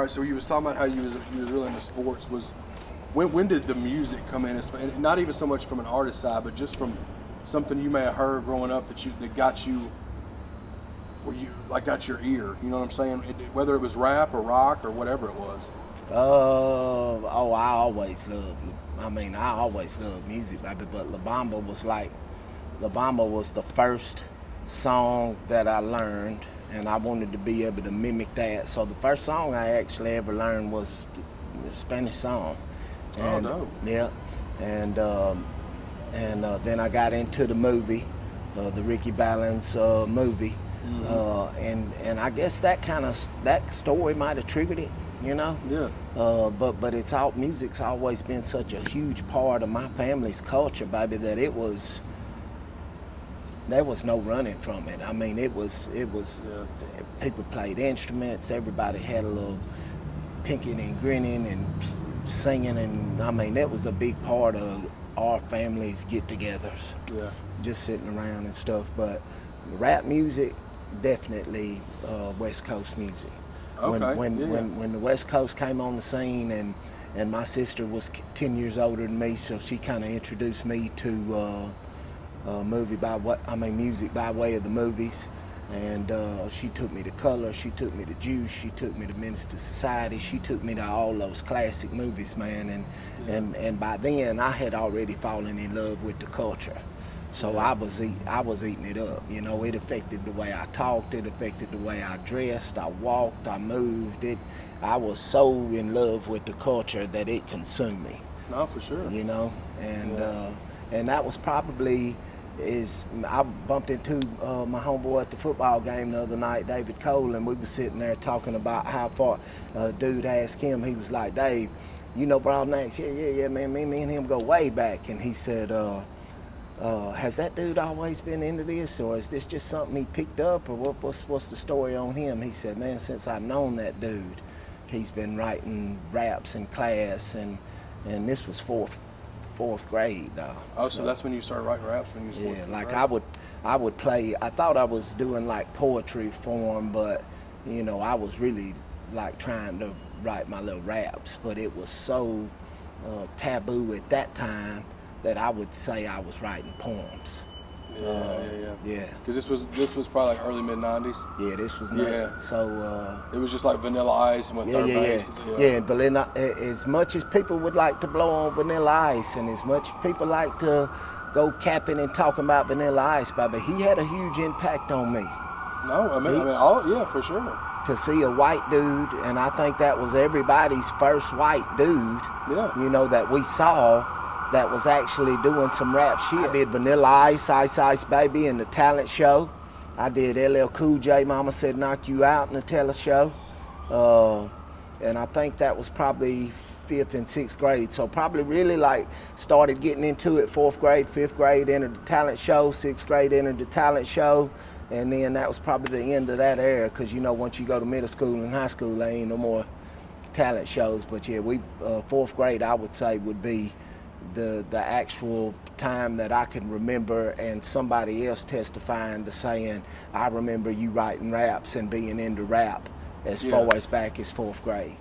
right, so you was talking about how you was really into sports. When did the music come in? And not even so much from an artist side, but just from something you may have heard growing up that got you, where you like got your ear. You know what I'm saying? Whether it was rap or rock or whatever it was. I always loved music, baby. But La Bamba was the first song that I learned, and I wanted to be able to mimic that. So the first song I actually ever learned was a Spanish song. And, oh, no. Yeah, and then I got into the movie, the Ricky Valens movie, and I guess that story might have triggered it, you know. Yeah. But music's always been such a huge part of my family's culture, baby, that there was no running from it. I mean, it was people played instruments, everybody had a little pinking and grinning and singing, and I mean, that was a big part of our family's get-togethers. Yeah. Just sitting around and stuff. But rap music, definitely West Coast music. Okay. When the West Coast came on the scene, and my sister was 10 years older than me, so she kind of introduced me to music by way of the movies. And she took me to Color, she took me to Juice, she took me to Minister Society, she took me to all those classic movies, man. And by then I had already fallen in love with the culture. So I was eating it up. You know, it affected the way I talked, it affected the way I dressed, I walked, I moved. I was so in love with the culture that it consumed me. No, for sure. You know, and that was probably I bumped into my homeboy at the football game the other night, David Cole, and we were sitting there talking about how far. Dude asked him, he was like, "Dave, you know Brodnax?" Yeah, man, me and him go way back. And he said, has that dude always been into this, or is this just something he picked up, or what's the story on him? He said, man, since I've known that dude, he's been writing raps in class, and this was fourth grade, though. Oh, so that's when you started writing raps, when you was fourth grade? Like I would play. I thought I was doing like poetry form, but you know, I was really like trying to write my little raps. But it was so taboo at that time that I would say I was writing poems. Yeah. Because this was probably like early mid-90s. Yeah, this was So it was just like Vanilla Ice and third bases. Yeah, Vanilla. As much as people would like to blow on Vanilla Ice, and as much people like to go capping and talking about Vanilla Ice, baby, he had a huge impact on me. No, I mean, for sure. To see a white dude, and I think that was everybody's first white dude. Yeah. You know, that we saw. That was actually doing some rap shit. I did Vanilla Ice, Ice Baby in the talent show. I did LL Cool J, Mama Said Knock You Out in the talent show. And I think that was probably 5th and 6th grade. So probably really like started getting into it 4th grade, 5th grade, entered the talent show, 6th grade entered the talent show. And then that was probably the end of that era, because you know, once you go to middle school and high school, there ain't no more talent shows. But yeah, 4th grade I would say would be the actual time that I can remember, and somebody else testifying to saying, I remember you writing raps and being into rap as far as back as 4th grade.